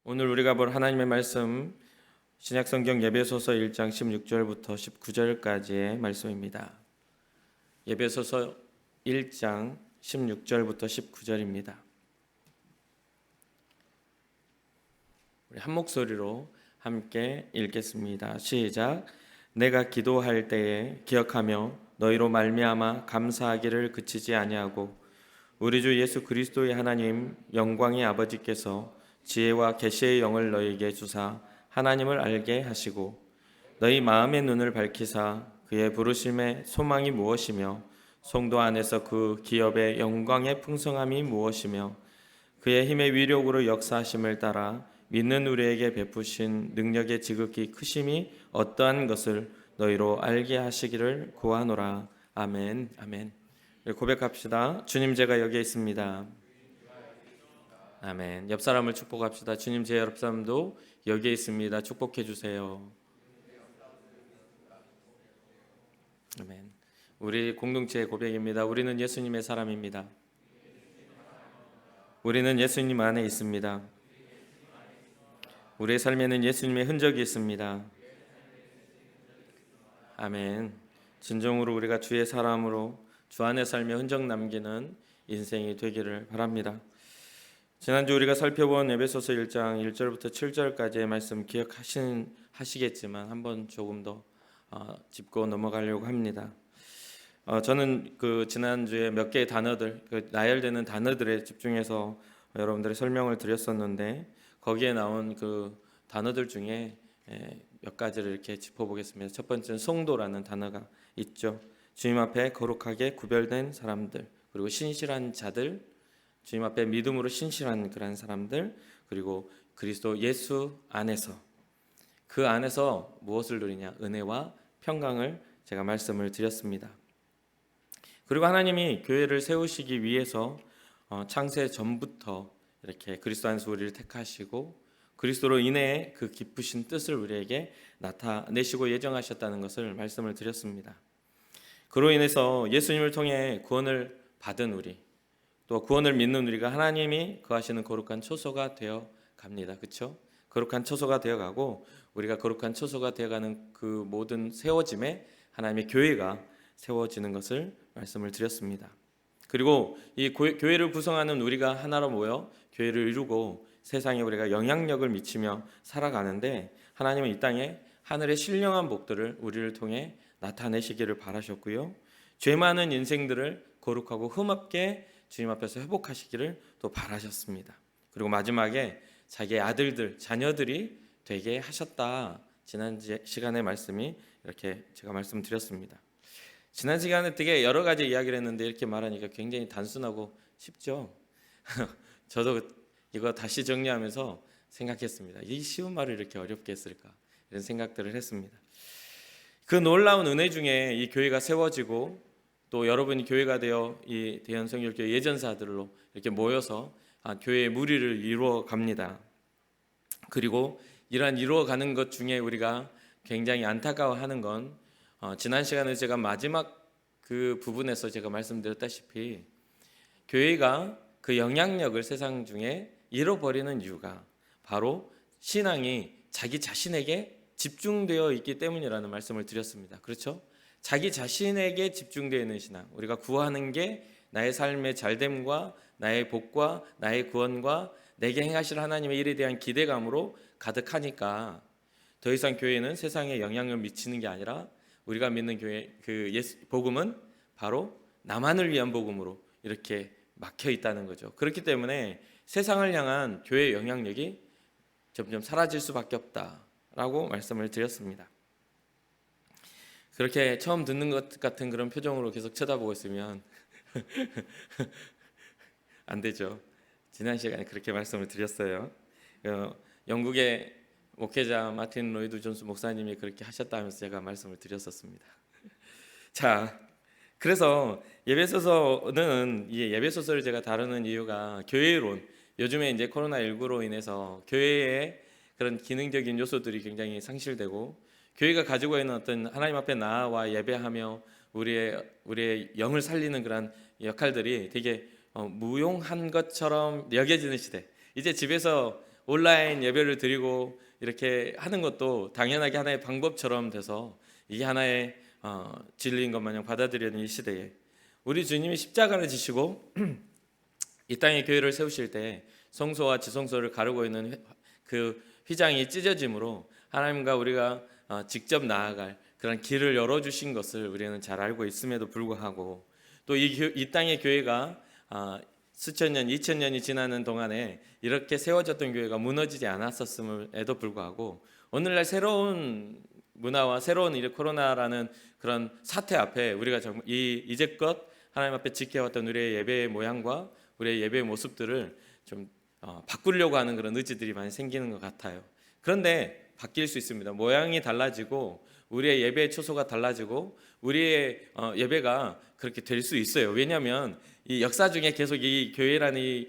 오늘 우리가 볼 하나님의 말씀 신약성경 에베소서 1장 16절부터 19절까지의 말씀입니다. 에베소서 1장 16절부터 19절입니다. 우리 한 목소리로 함께 읽겠습니다. 시작. 내가 기도할 때에 기억하며 너희로 말미암아 감사하기를 그치지 아니하고 우리 주 예수 그리스도의 하나님 영광의 아버지께서 지혜와 계시의 영을 너희에게 주사 하나님을 알게 하시고 너희 마음의 눈을 밝히사 그의 부르심의 소망이 무엇이며 성도 안에서 그 기업의 영광의 풍성함이 무엇이며 그의 힘의 위력으로 역사하심을 따라 믿는 우리에게 베푸신 능력의 지극히 크심이 어떠한 것을 너희로 알게 하시기를 구하노라. 아멘. 아멘. 고백합시다. 주님, 제가 여기에 있습니다. 아멘. 옆 사람을 축복합시다. 주님, 제 옆 사람도 여기에 있습니다. 축복해 주세요. 아멘. 우리 공동체의 고백입니다. 우리는 예수님의 사람입니다. 우리는 예수님 안에 있습니다. 우리의 삶에는 예수님의 흔적이 있습니다. 아멘. 진정으로 우리가 주의 사람으로 주 안에 살며 흔적 남기는 인생이 되기를 바랍니다. 지난주 우리가 살펴본 에베소서 1장 1절부터 7절까지의 말씀 기억하시겠지만 한번 조금 더 짚고 넘어가려고 합니다. 저는 그 지난주에 몇 개의 단어들, 나열되는 단어들에 집중해서 여러분들의 설명을 드렸었는데 거기에 나온 그 단어들 중에 몇 가지를 이렇게 짚어보겠습니다. 첫 번째는 성도라는 단어가 있죠. 주님 앞에 거룩하게 구별된 사람들, 그리고 신실한 자들, 주님 앞에 믿음으로 신실한 그런 사람들, 그리고 그리스도 예수 안에서, 그 안에서 무엇을 누리냐? 은혜와 평강을 제가 말씀을 드렸습니다. 그리고 하나님이 교회를 세우시기 위해서 창세 전부터 이렇게 그리스도 안에서 우리를 택하시고 그리스도로 인해 그 기쁘신 뜻을 우리에게 나타내시고 예정하셨다는 것을 말씀을 드렸습니다. 그로 인해서 예수님을 통해 구원을 받은 우리, 또 구원을 믿는 우리가 하나님이 거하시는 거룩한 초소가 되어 갑니다. 그렇죠? 거룩한 초소가 되어 가고 우리가 거룩한 초소가 되어 가는 그 모든 세워짐에 하나님의 교회가 세워지는 것을 말씀을 드렸습니다. 그리고 이 교회를 구성하는 우리가 하나로 모여 교회를 이루고 세상에 우리가 영향력을 미치며 살아가는데 하나님은 이 땅에 하늘의 신령한 복들을 우리를 통해 나타내시기를 바라셨고요. 죄 많은 인생들을 거룩하고 흠없게 주님 앞에서 회복하시기를 또 바라셨습니다. 그리고 마지막에 자기의 아들들, 자녀들이 되게 하셨다. 지난 시간의 말씀이 이렇게 제가 말씀드렸습니다. 지난 시간에 되게 여러 가지 이야기를 했는데 이렇게 말하니까 굉장히 단순하고 쉽죠? 저도 이거 다시 정리하면서 생각했습니다. 이 쉬운 말을 이렇게 어렵게 했을까? 이런 생각들을 했습니다. 그 놀라운 은혜 중에 이 교회가 세워지고 또 여러분이 교회가 되어 이 대현성결교회 예전사들로 이렇게 모여서 교회의 무리를 이루어 갑니다. 그리고 이러한 이루어가는 것 중에 우리가 굉장히 안타까워하는 건 지난 시간에 제가 마지막 그 부분에서 제가 말씀드렸다시피 교회가 그 영향력을 세상 중에 잃어버리는 이유가 바로 신앙이 자기 자신에게 집중되어 있기 때문이라는 말씀을 드렸습니다. 그렇죠? 자기 자신에게 집중되어 있는 신앙, 우리가 구하는 게 나의 삶의 잘됨과 나의 복과 나의 구원과 내게 행하실 하나님의 일에 대한 기대감으로 가득하니까 더 이상 교회는 세상에 영향을 미치는 게 아니라 우리가 믿는 교회 그 복음은 바로 나만을 위한 복음으로 이렇게 막혀 있다는 거죠. 그렇기 때문에 세상을 향한 교회의 영향력이 점점 사라질 수밖에 없다라고 말씀을 드렸습니다. 그렇게 처음 듣는 것 같은 그런 표정으로 계속 쳐다보고 있으면 안 되죠. 지난 시간에 그렇게 말씀을 드렸어요. 영국의 목회자 마틴 로이드 존스 목사님이 그렇게 하셨다면서 제가 말씀을 드렸었습니다. 자, 그래서 예배소서는 이 예배소서를 제가 다루는 이유가 교회론, 요즘에 이제 코로나19로 인해서 교회의 그런 기능적인 요소들이 굉장히 상실되고 교회가 가지고 있는 어떤 하나님 앞에 나아와 예배하며 우리의 영을 살리는 그런 역할들이 되게 무용한 것처럼 여겨지는 시대. 이제 집에서 온라인 예배를 드리고 이렇게 하는 것도 당연하게 하나의 방법처럼 돼서 이게 하나의 진리인 것 마냥 받아들이는 이 시대에 우리 주님이 십자가를 지시고 이 땅에 교회를 세우실 때 성소와 지성소를 가르고 있는 그 휘장이 찢어짐으로 하나님과 우리가 직접 나아갈 그런 길을 열어주신 것을 우리는 잘 알고 있음에도 불구하고 또 이 땅의 교회가 수천 년, 2000년이 지나는 동안에 이렇게 세워졌던 교회가 무너지지 않았었음에도 불구하고 오늘날 새로운 문화와 새로운 이 코로나라는 그런 사태 앞에 우리가 이제껏 하나님 앞에 지켜왔던 우리의 예배의 모양과 우리의 예배의 모습들을 좀 바꾸려고 하는 그런 의지들이 많이 생기는 것 같아요. 그런데 바뀔 수 있습니다. 모양이 달라지고 우리의 예배의 초소가 달라지고 우리의 예배가 그렇게 될 수 있어요. 왜냐하면 이 역사 중에 계속 이 교회라는 이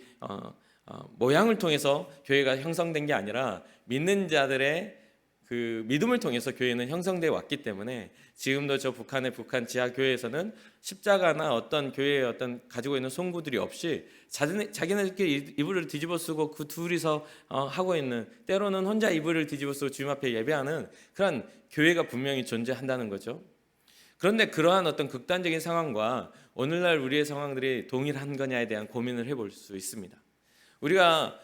모양을 통해서 교회가 형성된 게 아니라 믿는 자들의 그 믿음을 통해서 교회는 형성되어 왔기 때문에 지금도 저 북한 지하 교회에서는 십자가나 어떤 교회의 어떤 가지고 있는 송구들이 없이 자기네들끼리 이불을 뒤집어 쓰고 그 둘이서 하고 있는, 때로는 혼자 이불을 뒤집어 쓰고 주님 앞에 예배하는 그런 교회가 분명히 존재한다는 거죠. 그런데 그러한 어떤 극단적인 상황과 오늘날 우리의 상황들이 동일한 거냐에 대한 고민을 해볼 수 있습니다. 우리가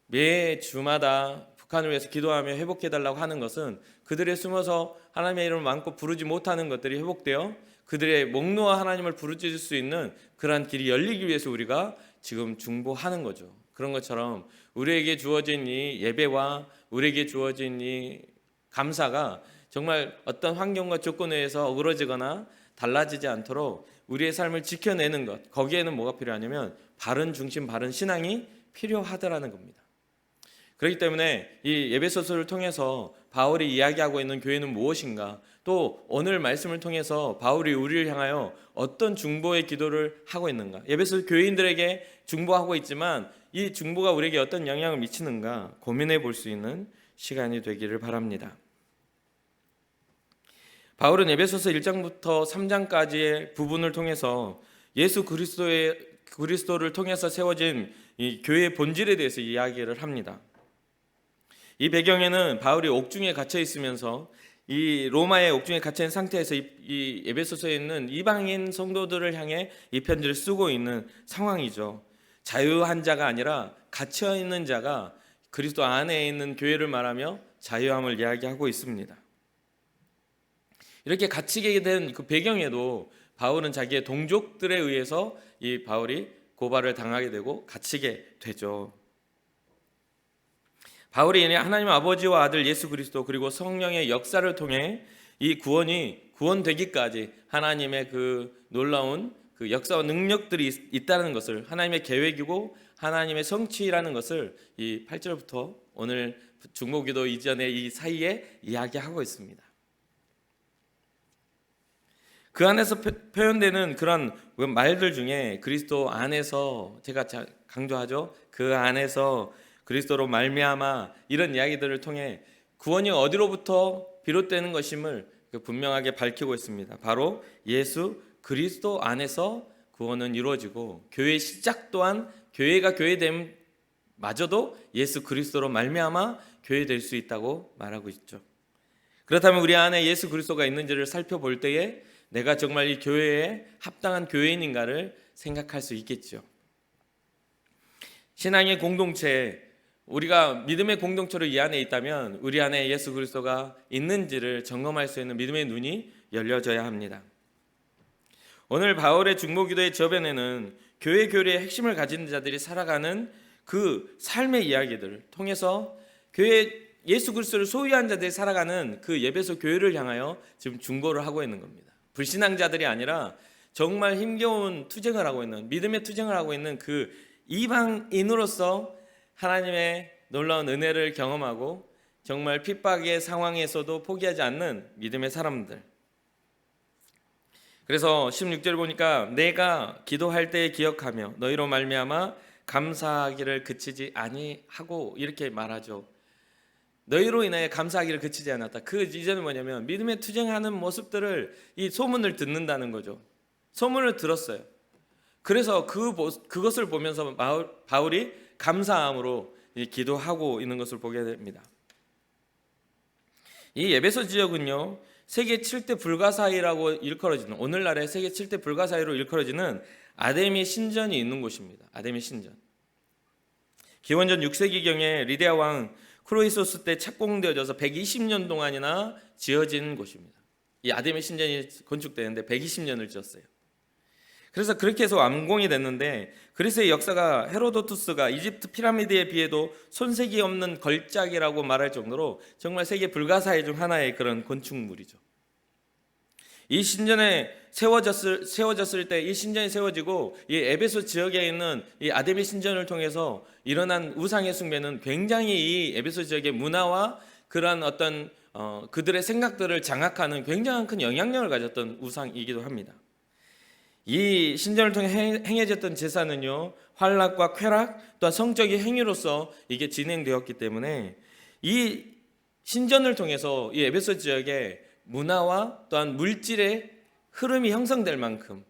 매 주마다 북한을 위해서 기도하며 회복해달라고 하는 것은 그들의 숨어서 하나님의 이름을 마음껏 부르지 못하는 것들이 회복되어 그들의 목 놓아 하나님을 부르짖을 수 있는 그러한 길이 열리기 위해서 우리가 지금 중보하는 거죠. 그런 것처럼 우리에게 주어진 이 예배와 우리에게 주어진 이 감사가 정말 어떤 환경과 조건에 의해서 어그러지거나 달라지지 않도록 우리의 삶을 지켜내는 것, 거기에는 뭐가 필요하냐면 바른 중심, 바른 신앙이 필요하다라는 겁니다. 그렇기 때문에 이 에베소서를 통해서 바울이 이야기하고 있는 교회는 무엇인가, 또 오늘 말씀을 통해서 바울이 우리를 향하여 어떤 중보의 기도를 하고 있는가, 에베소 교인들에게 중보하고 있지만 이 중보가 우리에게 어떤 영향을 미치는가 고민해 볼 수 있는 시간이 되기를 바랍니다. 바울은 에베소서 1장부터 3장까지의 부분을 통해서 예수 그리스도를 통해서 세워진 이 교회의 본질에 대해서 이야기를 합니다. 이 배경에는 바울이 옥중에 갇혀 있으면서 이 로마의 옥중에 갇혀 있는 상태에서 이 에베소서에 있는 이방인 성도들을 향해 이 편지를 쓰고 있는 상황이죠. 자유한 자가 아니라 갇혀 있는 자가 그리스도 안에 있는 교회를 말하며 자유함을 이야기하고 있습니다. 이렇게 갇히게 된 그 배경에도 바울은 자기의 동족들에 의해서 이 바울이 고발을 당하게 되고 갇히게 되죠. 바울이 하나님 아버지와 아들 예수 그리스도 그리고 성령의 역사를 통해 이 구원되기까지 하나님의 그 놀라운 그 역사와 능력들이 있다는 것을, 하나님의 계획이고 하나님의 성취라는 것을 이 8절부터 오늘 중보기도 이전에 이 사이에 이야기하고 있습니다. 그 안에서 표현되는 그런 말들 중에 그리스도 안에서, 제가 강조하죠, 그 안에서 그리스도로 말미암아, 이런 이야기들을 통해 구원이 어디로부터 비롯되는 것임을 분명하게 밝히고 있습니다. 바로 예수 그리스도 안에서 구원은 이루어지고 교회의 시작 또한 교회가 교회됨 마저도 예수 그리스도로 말미암아 교회될 수 있다고 말하고 있죠. 그렇다면 우리 안에 예수 그리스도가 있는지를 살펴볼 때에 내가 정말 이 교회에 합당한 교회인인가를 생각할 수 있겠죠. 신앙의 공동체, 우리가 믿음의 공동체로 이 안에 있다면 우리 안에 예수 그리스도가 있는지를 점검할 수 있는 믿음의 눈이 열려져야 합니다. 오늘 바울의 중보기도의 저변에는 교회 교리의 핵심을 가진 자들이 살아가는 그 삶의 이야기들을 통해서 교회 예수 그리스도를 소유한 자들이 살아가는 그 에베소 교회를 향하여 지금 중보를 하고 있는 겁니다. 불신앙자들이 아니라 정말 힘겨운 투쟁을 하고 있는, 믿음의 투쟁을 하고 있는 그 이방인으로서 하나님의 놀라운 은혜를 경험하고 정말 핍박의 상황에서도 포기하지 않는 믿음의 사람들. 그래서 16절 보니까 내가 기도할 때 기억하며 너희로 말미암아 감사하기를 그치지 아니하고, 이렇게 말하죠. 너희로 인하여 감사하기를 그치지 않았다. 그 이전은 뭐냐면 믿음의 투쟁하는 모습들을, 이 소문을 듣는다는 거죠. 소문을 들었어요. 그래서 그것을 보면서 바울이 감사함으로 기도하고 있는 것을 보게 됩니다. 이 에베소 지역은요, 세계 7대 불가사의라고 일컬어지는, 오늘날의 세계 7대 불가사의로 일컬어지는 아데미 신전이 있는 곳입니다. 아데미 신전. 기원전 6세기경에 리디아 왕 크로이소스 때 착공되어져서 120년 동안이나 지어진 곳입니다. 이 아데미 신전이 건축되는데 120년을 지었어요. 그래서 그렇게 해서 완공이 됐는데, 그리스의 역사가 헤로도투스가 이집트 피라미드에 비해도 손색이 없는 걸작이라고 말할 정도로 정말 세계 불가사의 중 하나의 그런 건축물이죠. 이 신전에 세워졌을 때, 이 신전이 세워지고 이 에베소 지역에 있는 이 아데미 신전을 통해서 일어난 우상의 숭배는 굉장히 이 에베소 지역의 문화와 그러한 어떤 그들의 생각들을 장악하는 굉장한 큰 영향력을 가졌던 우상이기도 합니다. 이 신전을 통해 행해졌던 제사는요, 환락과 쾌락 또한 성적인 행위로서 이게 진행되었기 때문에 이 신전을 통해서 이 에베소 지역의 문화와 또한 물질의 흐름이 형성될 만큼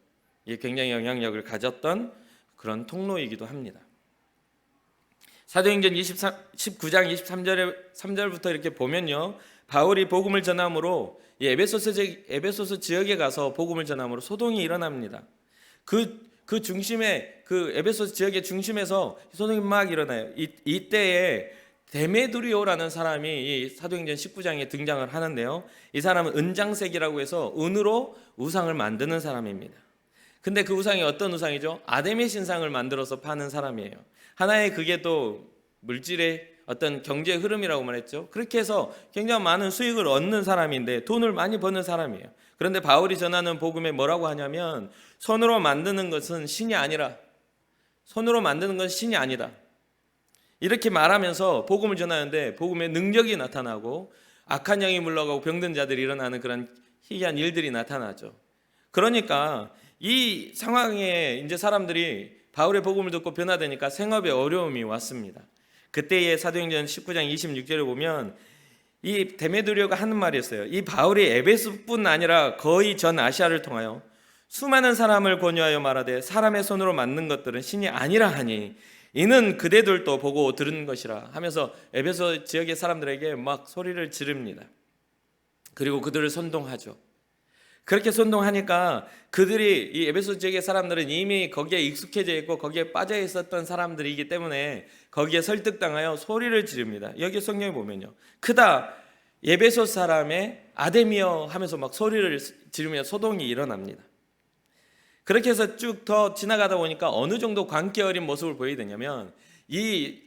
굉장히 영향력을 가졌던 그런 통로이기도 합니다. 사도행전 19장 23절부터 이렇게 보면요, 바울이 복음을 전함으로 이 에베소서 지역에 가서 복음을 전함으로 소동이 일어납니다. 그 중심에, 그 에베소 지역의 중심에서 소동이 막 일어나요. 이때에 데메드리오라는 사람이 이 사도행전 19장에 등장을 하는데요, 이 사람은 은장색이라고 해서 은으로 우상을 만드는 사람입니다. 근데 그 우상이 어떤 우상이죠? 아데미 신상을 만들어서 파는 사람이에요. 하나의 그게 또 물질의 어떤 경제 흐름이라고 말했죠. 그렇게 해서 굉장히 많은 수익을 얻는 사람인데, 돈을 많이 버는 사람이에요. 그런데 바울이 전하는 복음에 뭐라고 하냐면, 손으로 만드는 것은 신이 아니라, 손으로 만드는 건 신이 아니다, 이렇게 말하면서 복음을 전하는데 복음의 능력이 나타나고 악한 영이 물러가고 병든 자들이 일어나는 그런 희귀한 일들이 나타나죠. 그러니까 이 상황에 이제 사람들이 바울의 복음을 듣고 변화되니까 생업에 어려움이 왔습니다. 그때의 사도행전 19장 26절에 보면 이 데메드리오가 하는 말이 있어요. 이 바울이 에베소뿐 아니라 거의 전 아시아를 통하여 수많은 사람을 권유하여 말하되 사람의 손으로 만든 것들은 신이 아니라 하니 이는 그대들도 보고 들은 것이라 하면서 에베소 지역의 사람들에게 막 소리를 지릅니다. 그리고 그들을 선동하죠. 그렇게 선동하니까 그들이, 이 에베소 지역의 사람들은 이미 거기에 익숙해져 있고 거기에 빠져 있었던 사람들이기 때문에 거기에 설득당하여 소리를 지릅니다. 여기 성경에 보면요, 크다 에베소 사람의 아데미여 하면서 막 소리를 지르며 소동이 일어납니다. 그렇게 해서 쭉 더 지나가다 보니까 어느 정도 광기 어린 모습을 보이게 되냐면, 이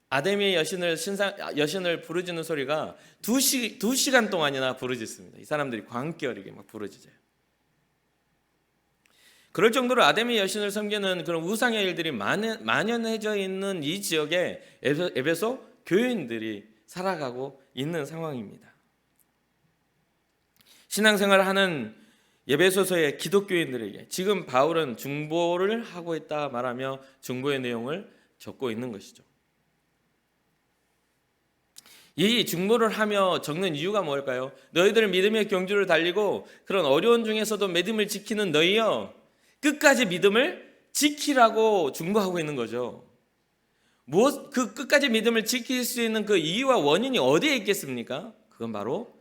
아데미 여신을 부르짖는 소리가 2시간 동안이나 부르짖습니다. 이 사람들이 광기 어리게 막 부르짖어요. 그럴 정도로 아데미 여신을 섬기는 그런 우상의 일들이 만연해져 있는 이 지역에 에베소 교인들이 살아가고 있는 상황입니다. 신앙생활을 하는 에베소서의 기독교인들에게 지금 바울은 중보를 하고 있다 말하며 중보의 내용을 적고 있는 것이죠. 이 중보를 하며 적는 이유가 뭘까요? 너희들 믿음의 경주를 달리고 그런 어려운 중에서도 믿음을 지키는 너희여, 끝까지 믿음을 지키라고 중보하고 있는 거죠. 그 끝까지 믿음을 지킬 수 있는 그 이유와 원인이 어디에 있겠습니까? 그건 바로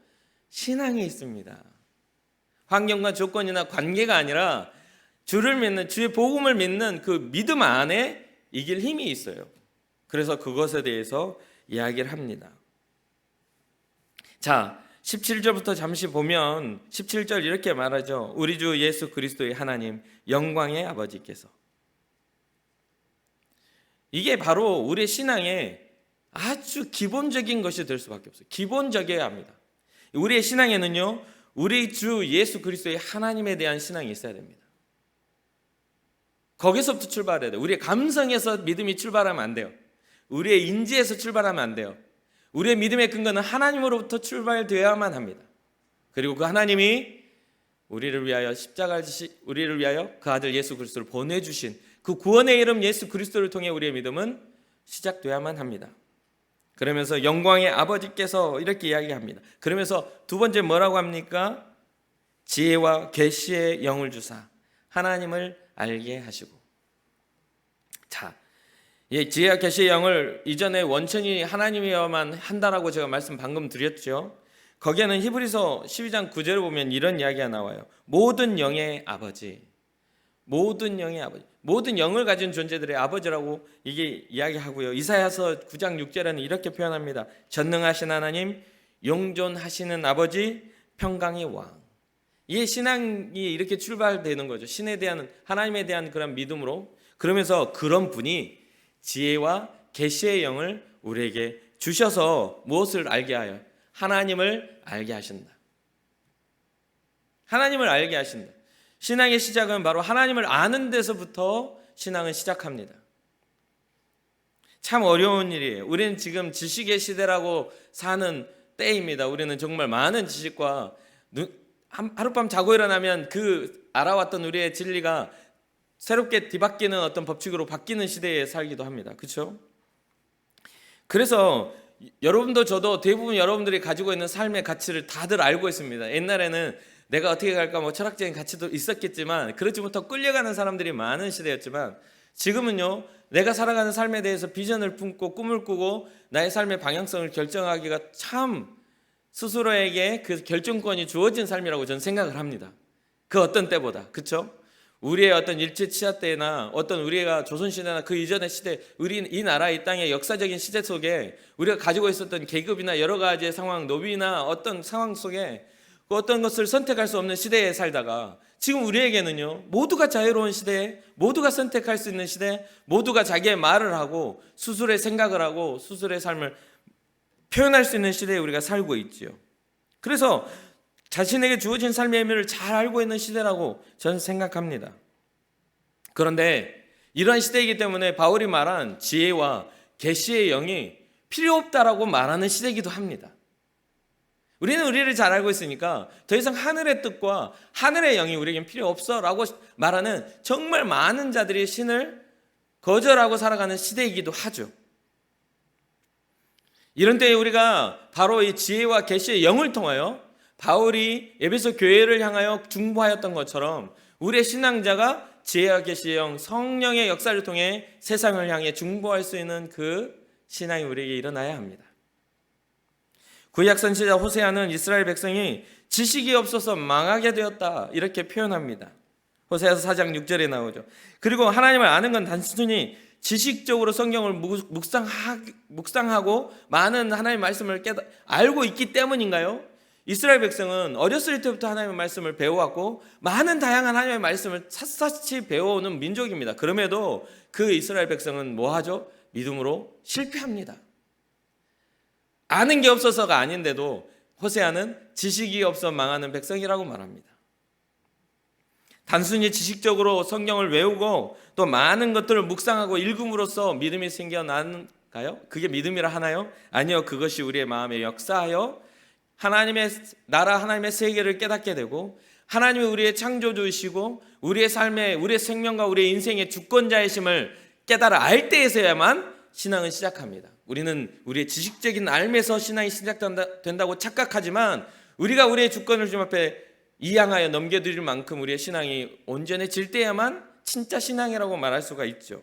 신앙에 있습니다. 환경과 조건이나 관계가 아니라 주를 믿는, 주의 복음을 믿는 그 믿음 안에 이길 힘이 있어요. 그래서 그것에 대해서 이야기를 합니다. 자, 17절부터 잠시 보면 17절 이렇게 말하죠. 우리 주 예수 그리스도의 하나님 영광의 아버지께서. 이게 바로 우리의 신앙의 아주 기본적인 것이 될 수밖에 없어요. 기본적이어야 합니다. 우리의 신앙에는요, 우리 주 예수 그리스도의 하나님에 대한 신앙이 있어야 됩니다. 거기서부터 출발해야 돼요. 우리의 감성에서 믿음이 출발하면 안 돼요. 우리의 인지에서 출발하면 안 돼요. 우리의 믿음의 근거는 하나님으로부터 출발되어야만 합니다. 그리고 그 하나님이 우리를 위하여 우리를 위하여 그 아들 예수 그리스도를 보내주신 그 구원의 이름 예수 그리스도를 통해 우리의 믿음은 시작되어야만 합니다. 그러면서 영광의 아버지께서 이렇게 이야기합니다. 그러면서 두 번째 뭐라고 합니까? 지혜와 계시의 영을 주사 하나님을 알게 하시고. 자, 예, 지혜와 계시의 영을 이전에 원천이 하나님이어야만 한다라고 제가 말씀 방금 드렸죠. 거기에는 히브리서 12장 9절을 보면 이런 이야기가 나와요. 모든 영의 아버지, 모든 영의 아버지, 모든 영을 가진 존재들의 아버지라고 이게 이야기하고요. 이사야서 9장 6절에는 이렇게 표현합니다. 전능하신 하나님, 영존하시는 아버지, 평강의 왕. 이 신앙이 이렇게 출발되는 거죠. 신에 대한, 하나님에 대한 그런 믿음으로. 그러면서 그런 분이 지혜와 계시의 영을 우리에게 주셔서 무엇을 알게 하여? 하나님을 알게 하신다. 하나님을 알게 하신다. 신앙의 시작은 바로 하나님을 아는 데서부터 신앙은 시작합니다. 참 어려운 일이에요. 우리는 지금 지식의 시대라고 사는 때입니다. 우리는 정말 많은 지식과 하룻밤 자고 일어나면 그 알아왔던 우리의 진리가 새롭게 뒤바뀌는 어떤 법칙으로 바뀌는 시대에 살기도 합니다. 그렇죠? 그래서 여러분도 저도 대부분 여러분들이 가지고 있는 삶의 가치를 다들 알고 있습니다. 옛날에는 내가 어떻게 갈까 뭐 철학적인 가치도 있었겠지만 그렇지 못하고 끌려가는 사람들이 많은 시대였지만 지금은요, 내가 살아가는 삶에 대해서 비전을 품고 꿈을 꾸고 나의 삶의 방향성을 결정하기가 참 스스로에게 그 결정권이 주어진 삶이라고 저는 생각을 합니다. 그 어떤 때보다. 그렇죠? 우리의 어떤 일제치하 때나 어떤 우리가 조선시대나 그 이전의 시대, 우리 이 나라 이 땅의 역사적인 시대 속에 우리가 가지고 있었던 계급이나 여러 가지의 상황, 노비나 어떤 상황 속에 그 어떤 것을 선택할 수 없는 시대에 살다가 지금 우리에게는요, 모두가 자유로운 시대에, 모두가 선택할 수 있는 시대, 모두가 자기의 말을 하고 스스로의 생각을 하고 스스로의 삶을 표현할 수 있는 시대에 우리가 살고 있지요. 그래서 자신에게 주어진 삶의 의미를 잘 알고 있는 시대라고 저는 생각합니다. 그런데 이런 시대이기 때문에 바울이 말한 지혜와 계시의 영이 필요 없다라고 말하는 시대이기도 합니다. 우리는 우리를 잘 알고 있으니까 더 이상 하늘의 뜻과 하늘의 영이 우리에겐 필요 없어라고 말하는 정말 많은 자들이 신을 거절하고 살아가는 시대이기도 하죠. 이런 때에 우리가 바로 이 지혜와 계시의 영을 통하여 바울이 에베소 교회를 향하여 중보하였던 것처럼 우리의 신앙자가 지혜와 계시의 영, 성령의 역사를 통해 세상을 향해 중보할 수 있는 그 신앙이 우리에게 일어나야 합니다. 구약 선지자 호세아는 이스라엘 백성이 지식이 없어서 망하게 되었다 이렇게 표현합니다. 호세아서 4장 6절에 나오죠. 그리고 하나님을 아는 건 단순히 지식적으로 성경을 묵상하고 많은 하나님의 말씀을 알고 있기 때문인가요? 이스라엘 백성은 어렸을 때부터 하나님의 말씀을 배워왔고 많은 다양한 하나님의 말씀을 샅샅이 배워오는 민족입니다. 그럼에도 그 이스라엘 백성은 뭐 하죠? 믿음으로 실패합니다. 아는 게 없어서가 아닌데도 호세아는 지식이 없어 망하는 백성이라고 말합니다. 단순히 지식적으로 성경을 외우고 또 많은 것들을 묵상하고 읽음으로써 믿음이 생겨나는가요? 그게 믿음이라 하나요? 아니요. 그것이 우리의 마음에 역사하여 하나님의 나라, 하나님의 세계를 깨닫게 되고 하나님이 우리의 창조주이시고 우리의 삶의, 우리의 생명과 우리의 인생의 주권자이심을 깨달아 알 때에서야만 신앙은 시작합니다. 우리는 우리의 지식적인 알면서 신앙이 시작된다고 착각하지만 우리가 우리의 주권을 주님 앞에 이양하여 넘겨드릴 만큼 우리의 신앙이 온전해질 때야만 진짜 신앙이라고 말할 수가 있죠.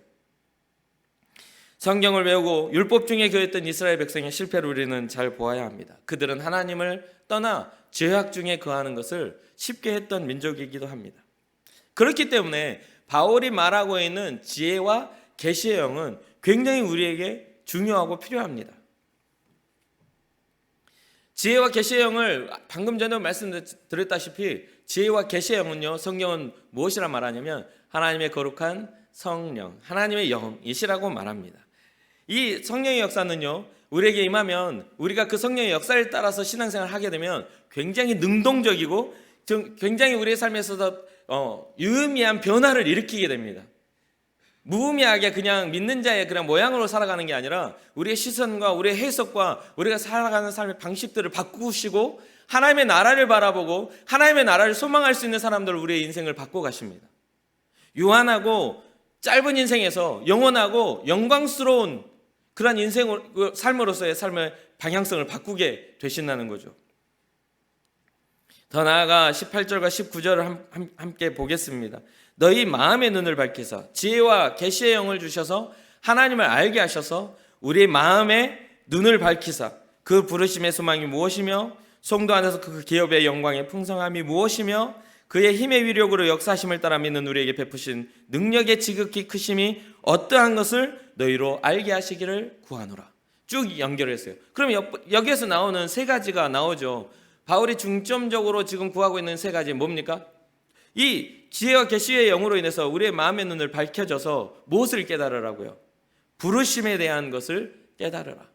성경을 외우고 율법 중에 거했던 이스라엘 백성의 실패를 우리는 잘 보아야 합니다. 그들은 하나님을 떠나 죄악 중에 거하는 것을 쉽게 했던 민족이기도 합니다. 그렇기 때문에 바울이 말하고 있는 지혜와 계시의 영은 굉장히 우리에게 중요하고 필요합니다. 지혜와 계시의 영을 방금 전에 말씀드렸다시피 지혜와 계시의 영은요, 성경은 무엇이라 말하냐면 하나님의 거룩한 성령, 하나님의 영이시라고 말합니다. 이 성령의 역사는요, 우리에게 임하면 우리가 그 성령의 역사를 따라서 신앙생활을 하게 되면 굉장히 능동적이고 굉장히 우리의 삶에서 유의미한 변화를 일으키게 됩니다. 무의미하게 그냥 믿는 자의 그냥 모양으로 살아가는 게 아니라 우리의 시선과 우리의 해석과 우리가 살아가는 삶의 방식들을 바꾸시고 하나님의 나라를 바라보고 하나님의 나라를 소망할 수 있는 사람들을 우리의 인생을 바꿔가십니다. 유한하고 짧은 인생에서 영원하고 영광스러운 그런 삶으로서의 삶의 방향성을 바꾸게 되신다는 거죠. 더 나아가 18절과 19절을 함께 보겠습니다. 너희 마음의 눈을 밝히사 지혜와 계시의 영을 주셔서 하나님을 알게 하셔서 우리의 마음에 눈을 밝히사 그 부르심의 소망이 무엇이며 성도 안에서 그 기업의 영광의 풍성함이 무엇이며 그의 힘의 위력으로 역사하심을 따라 믿는 우리에게 베푸신 능력의 지극히 크심이 어떠한 것을 너희로 알게 하시기를 구하노라. 쭉 연결했어요. 그럼 여기에서 나오는 세 가지가 나오죠. 바울이 중점적으로 지금 구하고 있는 세 가지 뭡니까? 이 지혜와 계시의 영으로 인해서 우리의 마음의 눈을 밝혀져서 무엇을 깨달으라고요? 부르심에 대한 것을 깨달으라.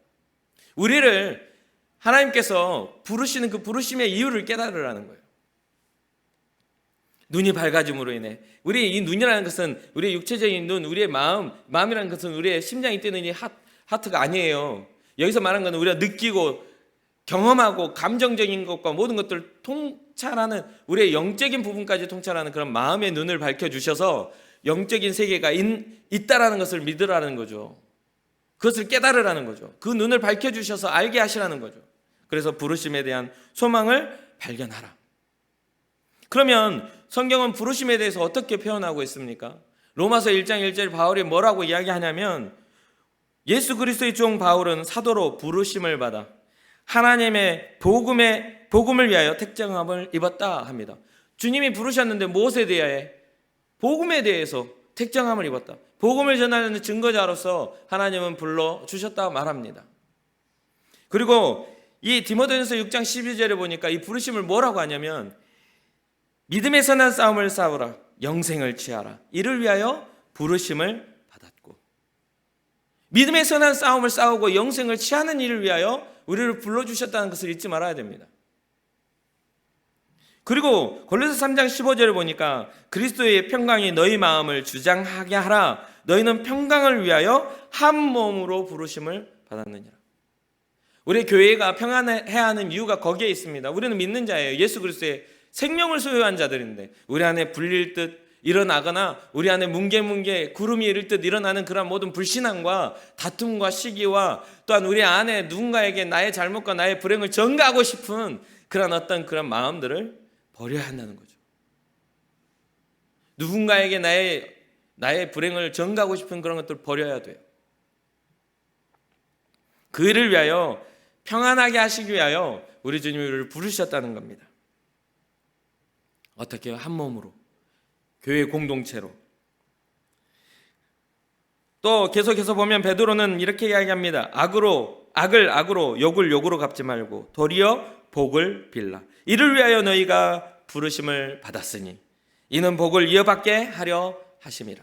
우리를 하나님께서 부르시는 그 부르심의 이유를 깨달으라는 거예요. 눈이 밝아짐으로 인해 우리 이 눈이라는 것은 우리의 육체적인 눈, 우리의 마음이라는 것은 우리의 심장이 뛰는 이 하트가 아니에요. 여기서 말하는 것은 우리가 느끼고 경험하고 감정적인 것과 모든 것들을 통찰하는 우리의 영적인 부분까지 통찰하는 그런 마음의 눈을 밝혀주셔서 영적인 세계가 있다라는 것을 믿으라는 거죠. 그것을 깨달으라는 거죠. 그 눈을 밝혀주셔서 알게 하시라는 거죠. 그래서 부르심에 대한 소망을 발견하라. 그러면 성경은 부르심에 대해서 어떻게 표현하고 있습니까? 로마서 1장 1절 바울이 뭐라고 이야기하냐면 예수 그리스도의 종 바울은 사도로 부르심을 받아 하나님의 복음을 위하여 택정함을 입었다 합니다. 주님이 부르셨는데 무엇에 대하여? 복음에 대해서 택정함을 입었다. 복음을 전하는 증거자로서 하나님은 불러주셨다 말합니다. 그리고 이 디모데전서 6장 12절에 보니까 이 부르심을 뭐라고 하냐면 믿음의 선한 싸움을 싸우라 영생을 취하라 이를 위하여 부르심을 받았고, 믿음의 선한 싸움을 싸우고 영생을 취하는 일을 위하여 우리를 불러주셨다는 것을 잊지 말아야 됩니다. 그리고 골로새 3장 15절을 보니까 그리스도의 평강이 너희 마음을 주장하게 하라 너희는 평강을 위하여 한 몸으로 부르심을 받았느니라. 우리 교회가 평안해야 하는 이유가 거기에 있습니다. 우리는 믿는 자예요. 예수 그리스도의 생명을 소유한 자들인데 우리 안에 불릴 듯 일어나거나 우리 안에 뭉게뭉게 구름이 이를 듯 일어나는 그런 모든 불신앙과 다툼과 시기와 또한 우리 안에 누군가에게 나의 잘못과 나의 불행을 전가하고 싶은 그런 마음들을 버려야 한다는 거죠. 누군가에게 나의 불행을 전가하고 싶은 그런 것들을 버려야 돼요. 그 일을 위하여 평안하게 하시기 위하여 우리 주님이 우리를 부르셨다는 겁니다. 어떻게 해요? 한 몸으로, 교회 공동체로. 또 계속해서 보면 베드로는 이렇게 이야기합니다. 악을 악으로, 욕을 욕으로 갚지 말고 도리어 복을 빌라. 이를 위하여 너희가 부르심을 받았으니 이는 복을 이어받게 하려 하심이라.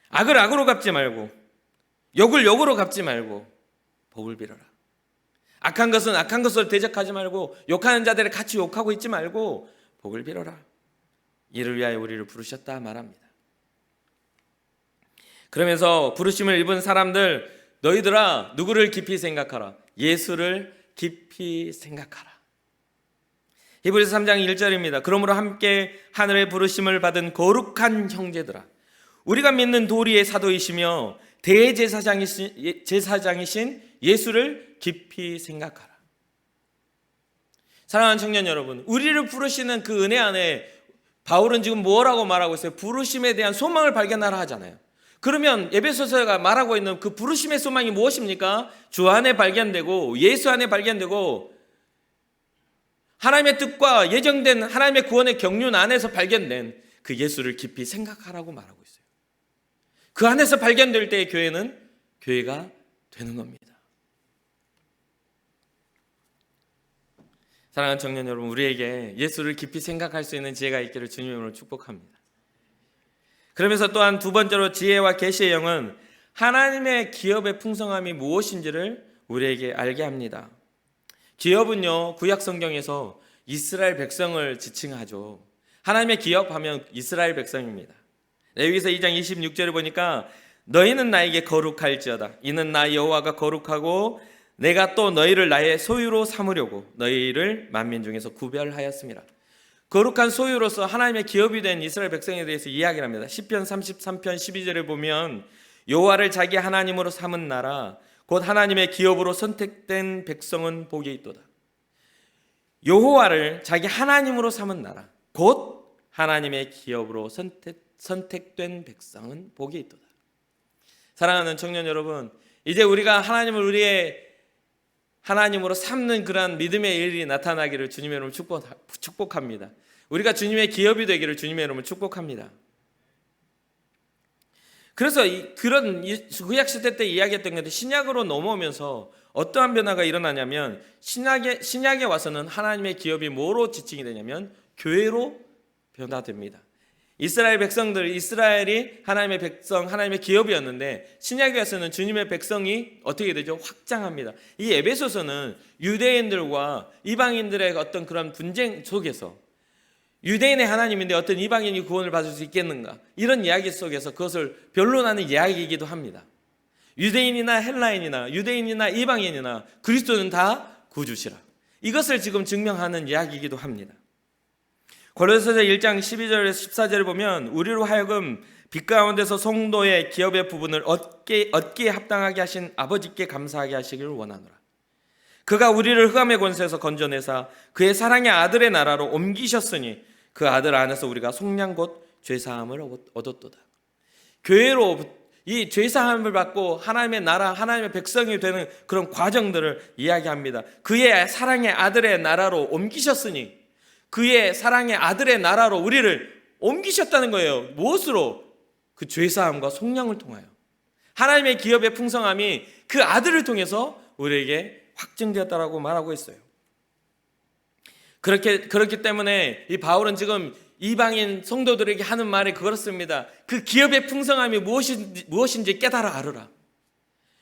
악을 악으로 갚지 말고 욕을 욕으로 갚지 말고 복을 빌어라. 악한 것은 악한 것을 대적하지 말고 욕하는 자들을 같이 욕하고 있지 말고 복을 빌어라. 이를 위하여 우리를 부르셨다 말합니다. 그러면서 부르심을 입은 사람들 너희들아 누구를 깊이 생각하라. 예수를 깊이 생각하라. 히브리서 3장 1절입니다. 그러므로 함께 하늘의 부르심을 받은 거룩한 형제들아 우리가 믿는 도리의 사도이시며 대제사장이신 예수를 깊이 생각하라. 사랑하는 청년 여러분, 우리를 부르시는 그 은혜 안에 바울은 지금 뭐라고 말하고 있어요? 부르심에 대한 소망을 발견하라 하잖아요. 그러면 에베소서가 말하고 있는 그 부르심의 소망이 무엇입니까? 주 안에 발견되고 예수 안에 발견되고 하나님의 뜻과 예정된 하나님의 구원의 경륜 안에서 발견된 그 예수를 깊이 생각하라고 말하고 있어요. 그 안에서 발견될 때의 교회는 교회가 되는 겁니다. 사랑하는 청년 여러분, 우리에게 예수를 깊이 생각할 수 있는 지혜가 있기를 주님의 이름으로 축복합니다. 그러면서 또한 두 번째로 지혜와 계시의 영은 하나님의 기업의 풍성함이 무엇인지를 우리에게 알게 합니다. 기업은요, 구약 성경에서 이스라엘 백성을 지칭하죠. 하나님의 기업하면 이스라엘 백성입니다. 레위기서 2장 26절을 보니까 너희는 나에게 거룩할지어다. 이는 나 여호와가 거룩하고 내가 또 너희를 나의 소유로 삼으려고 너희를 만민 중에서 구별하였습니다. 거룩한 소유로서 하나님의 기업이 된 이스라엘 백성에 대해서 이야기를 합니다. 시편 33편 12절을 보면 여호와를 자기 하나님으로 삼은 나라 곧 하나님의 기업으로 선택된 백성은 복이 있도다. 여호와를 자기 하나님으로 삼은 나라 곧 하나님의 기업으로 선택된 백성은 복이 있도다. 사랑하는 청년 여러분, 이제 우리가 하나님을 우리의 하나님으로 삼는 그러한 믿음의 일이 나타나기를 주님의 이름으로 축복합니다. 우리가 주님의 기업이 되기를 주님의 이름으로 축복합니다. 그래서 그런 구약시대 때 이야기했던 것들 신약으로 넘어오면서 어떠한 변화가 일어나냐면 신약에 와서는 하나님의 기업이 뭐로 지칭이 되냐면 교회로 변화됩니다. 이스라엘이 하나님의 백성, 하나님의 기업이었는데 신약에 와서는 주님의 백성이 어떻게 되죠? 확장합니다. 이 에베소서는 유대인들과 이방인들의 어떤 그런 분쟁 속에서 유대인의 하나님인데 어떤 이방인이 구원을 받을 수 있겠는가? 이런 이야기 속에서 그것을 변론하는 이야기이기도 합니다. 유대인이나 헬라인이나 유대인이나 이방인이나 그리스도는 다 구주시라. 이것을 지금 증명하는 이야기이기도 합니다. 고린도서 1장 12절에서 14절을 보면 우리로 하여금 빛 가운데서 성도의 기업의 부분을 얻기에 합당하게 하신 아버지께 감사하게 하시기를 원하노라. 그가 우리를 흑암의 권세에서 건져내사 그의 사랑의 아들의 나라로 옮기셨으니 그 아들 안에서 우리가 속량 곧 죄사함을 얻었도다. 교회로 이 죄사함을 받고 하나님의 나라, 하나님의 백성이 되는 그런 과정들을 이야기합니다. 그의 사랑의 아들의 나라로 옮기셨으니 그의 사랑의 아들의 나라로 우리를 옮기셨다는 거예요. 무엇으로? 그 죄사함과 속량을 통하여. 하나님의 기업의 풍성함이 그 아들을 통해서 우리에게 확증되었다라고 말하고 있어요. 그렇기 때문에 이 바울은 지금 이방인 성도들에게 하는 말이 그렇습니다. 그 기업의 풍성함이 무엇인지 깨달아 알으라.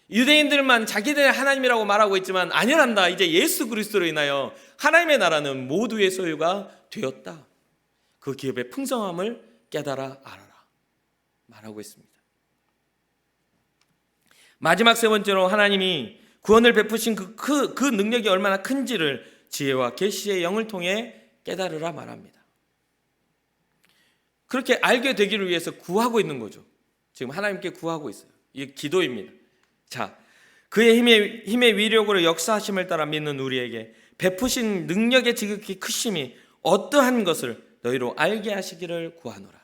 유대인들만 자기들의 하나님이라고 말하고 있지만 아니란다. 이제 예수 그리스도로 인하여 하나님의 나라는 모두의 소유가 되었다. 그 기업의 풍성함을 깨달아 알아라 말하고 있습니다. 마지막 세 번째로 하나님이 구원을 베푸신 그 능력이 얼마나 큰지를 지혜와 계시의 영을 통해 깨달으라 말합니다. 그렇게 알게 되기를 위해서 구하고 있는 거죠. 지금 하나님께 구하고 있어요. 이게 기도입니다. 자, 그의 힘의 위력으로 역사하심을 따라 믿는 우리에게 베푸신 능력의 지극히 크심이 어떠한 것을 너희로 알게 하시기를 구하노라.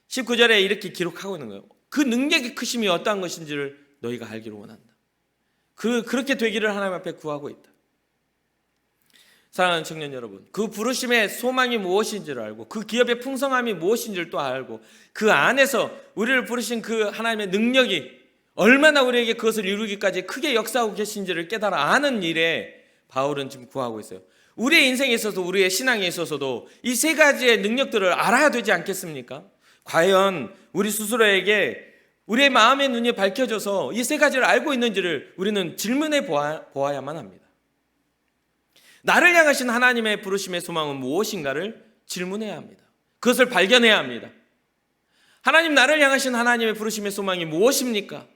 19절에 이렇게 기록하고 있는 거예요. 그 능력의 크심이 어떠한 것인지를 너희가 알기를 원한다. 그렇게 되기를 하나님 앞에 구하고 있다. 사랑하는 청년 여러분, 그 부르심의 소망이 무엇인지를 알고 그 기업의 풍성함이 무엇인지를 또 알고 그 안에서 우리를 부르신 그 하나님의 능력이 얼마나 우리에게 그것을 이루기까지 크게 역사하고 계신지를 깨달아 아는 일에 바울은 지금 구하고 있어요. 우리의 인생에 있어서 우리의 신앙에 있어서도 이 세 가지의 능력들을 알아야 되지 않겠습니까? 과연 우리 스스로에게 우리의 마음의 눈이 밝혀져서 이 세 가지를 알고 있는지를 우리는 질문해 보아야만 합니다. 나를 향하신 하나님의 부르심의 소망은 무엇인가를 질문해야 합니다. 그것을 발견해야 합니다. 하나님, 나를 향하신 하나님의 부르심의 소망이 무엇입니까?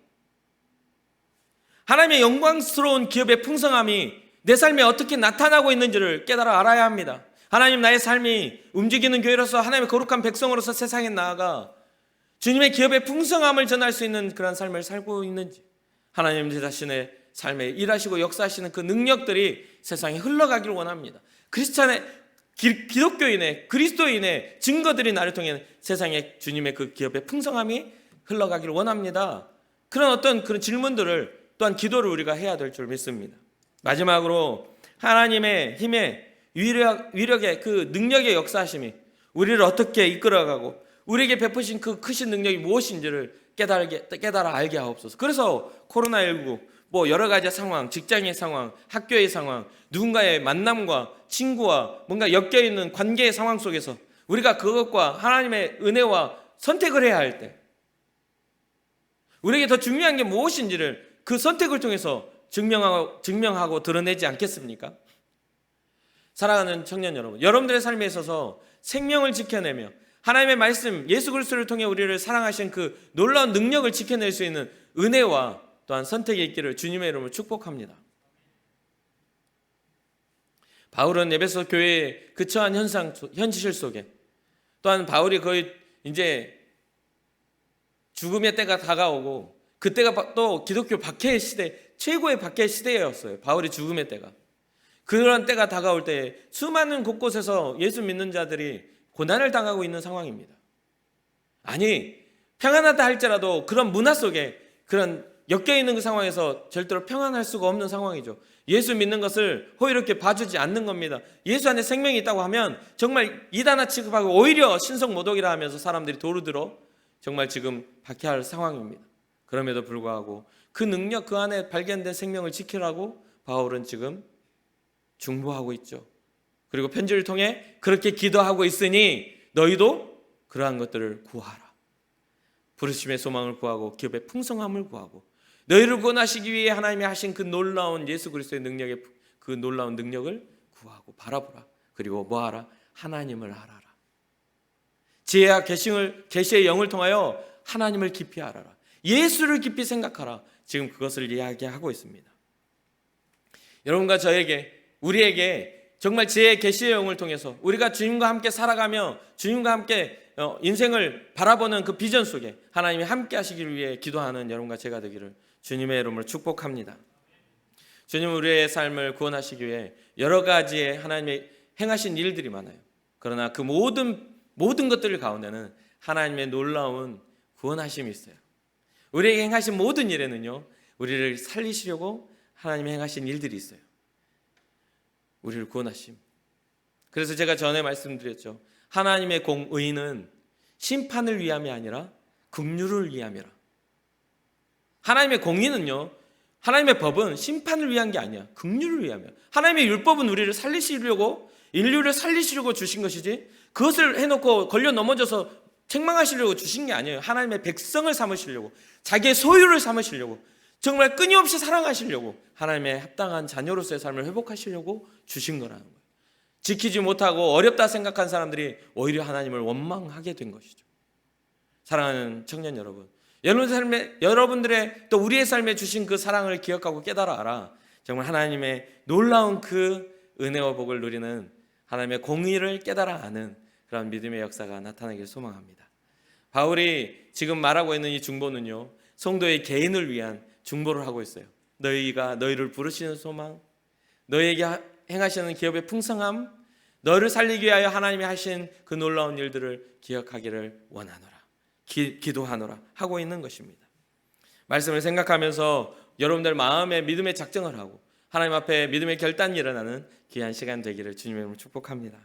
하나님의 영광스러운 기업의 풍성함이 내 삶에 어떻게 나타나고 있는지를 깨달아 알아야 합니다. 하나님, 나의 삶이 움직이는 교회로서 하나님의 거룩한 백성으로서 세상에 나아가 주님의 기업의 풍성함을 전할 수 있는 그런 삶을 살고 있는지, 하나님 제 자신의 삶에 일하시고 역사하시는 그 능력들이 세상에 흘러가기를 원합니다. 기독교인의 그리스도인의 증거들이 나를 통해 세상에 주님의 그 기업의 풍성함이 흘러가기를 원합니다. 그런 질문들을 또한 기도를 우리가 해야 될 줄 믿습니다. 마지막으로 하나님의 힘의 위력의 그 능력의 역사하심이 우리를 어떻게 이끌어가고 우리에게 베푸신 그 크신 능력이 무엇인지를 깨달아 알게 하옵소서. 그래서 코로나19 여러 가지 상황, 직장의 상황, 학교의 상황, 누군가의 만남과 친구와 뭔가 엮여있는 관계의 상황 속에서 우리가 그것과 하나님의 은혜와 선택을 해야 할 때 우리에게 더 중요한 게 무엇인지를 그 선택을 통해서 증명하고 드러내지 않겠습니까? 사랑하는 청년 여러분, 여러분들의 삶에 있어서 생명을 지켜내며 하나님의 말씀, 예수 그리스도를 통해 우리를 사랑하신 그 놀라운 능력을 지켜낼 수 있는 은혜와 또한 선택이 있기를 주님의 이름으로 축복합니다. 바울은 에베소 교회의 그 처한 현실 속에 또한 바울이 거의 이제 죽음의 때가 다가오고 그때가 또 기독교 박해의 시대, 최고의 박해의 시대였어요. 바울이 죽음의 때가. 그런 때가 다가올 때 수많은 곳곳에서 예수 믿는 자들이 고난을 당하고 있는 상황입니다. 아니, 평안하다 할지라도 그런 문화 속에 그런 엮여 있는 그 상황에서 절대로 평안할 수가 없는 상황이죠. 예수 믿는 것을 호의롭게 봐주지 않는 겁니다. 예수 안에 생명이 있다고 하면 정말 이단아 취급하고 오히려 신성모독이라 하면서 사람들이 도루들어 정말 지금 박해할 상황입니다. 그럼에도 불구하고 그 능력, 그 안에 발견된 생명을 지키라고 바울은 지금 중보하고 있죠. 그리고 편지를 통해 그렇게 기도하고 있으니 너희도 그러한 것들을 구하라. 부르심의 소망을 구하고 기업의 풍성함을 구하고 너희를 구원하시기 위해 하나님이 하신 그 놀라운 예수 그리스도의 능력의 그 놀라운 능력을 구하고 바라보라. 그리고 뭐하라? 하나님을 알아라. 지혜와 계시의 영을 통하여 하나님을 깊이 알아라. 예수를 깊이 생각하라. 지금 그것을 이야기하고 있습니다. 여러분과 저에게, 우리에게 정말 지혜의 계시의 영을 통해서 우리가 주님과 함께 살아가며 주님과 함께 인생을 바라보는 그 비전 속에 하나님이 함께 하시기를 위해 기도하는 여러분과 제가 되기를 주님의 이름으로 축복합니다. 주님은 우리의 삶을 구원하시기 위해 여러 가지의 하나님의 행하신 일들이 많아요. 그러나 그 모든 것들 가운데는 하나님의 놀라운 구원하심이 있어요. 우리에게 행하신 모든 일에는요, 우리를 살리시려고 하나님이 행하신 일들이 있어요. 우리를 구원하심. 그래서 제가 전에 말씀드렸죠. 하나님의 공의는 심판을 위함이 아니라 긍휼을 위함이라. 하나님의 공의는요, 하나님의 법은 심판을 위한 게 아니야. 긍휼을 위함이야. 하나님의 율법은 우리를 살리시려고, 인류를 살리시려고 주신 것이지, 그것을 해놓고 걸려 넘어져서 책망하시려고 주신 게 아니에요. 하나님의 백성을 삼으시려고, 자기의 소유를 삼으시려고, 정말 끊임없이 사랑하시려고, 하나님의 합당한 자녀로서의 삶을 회복하시려고 주신 거라는 거예요. 지키지 못하고 어렵다 생각한 사람들이 오히려 하나님을 원망하게 된 것이죠. 사랑하는 청년 여러분, 여러분들의 또 우리의 삶에 주신 그 사랑을 기억하고 깨달아 알아. 정말 하나님의 놀라운 그 은혜와 복을 누리는 하나님의 공의를 깨달아 아는 그런 믿음의 역사가 나타나길 소망합니다. 바울이 지금 말하고 있는 이 중보는요, 성도의 개인을 위한 중보를 하고 있어요. 너희가 너희를 부르시는 소망, 너희에게 행하시는 기업의 풍성함, 너를 살리기 위하여 하나님이 하신 그 놀라운 일들을 기억하기를 원하노라, 기도하노라 하고 있는 것입니다. 말씀을 생각하면서 여러분들 마음에 믿음의 작정을 하고 하나님 앞에 믿음의 결단이 일어나는 귀한 시간 되기를 주님의 이름으로 축복합니다.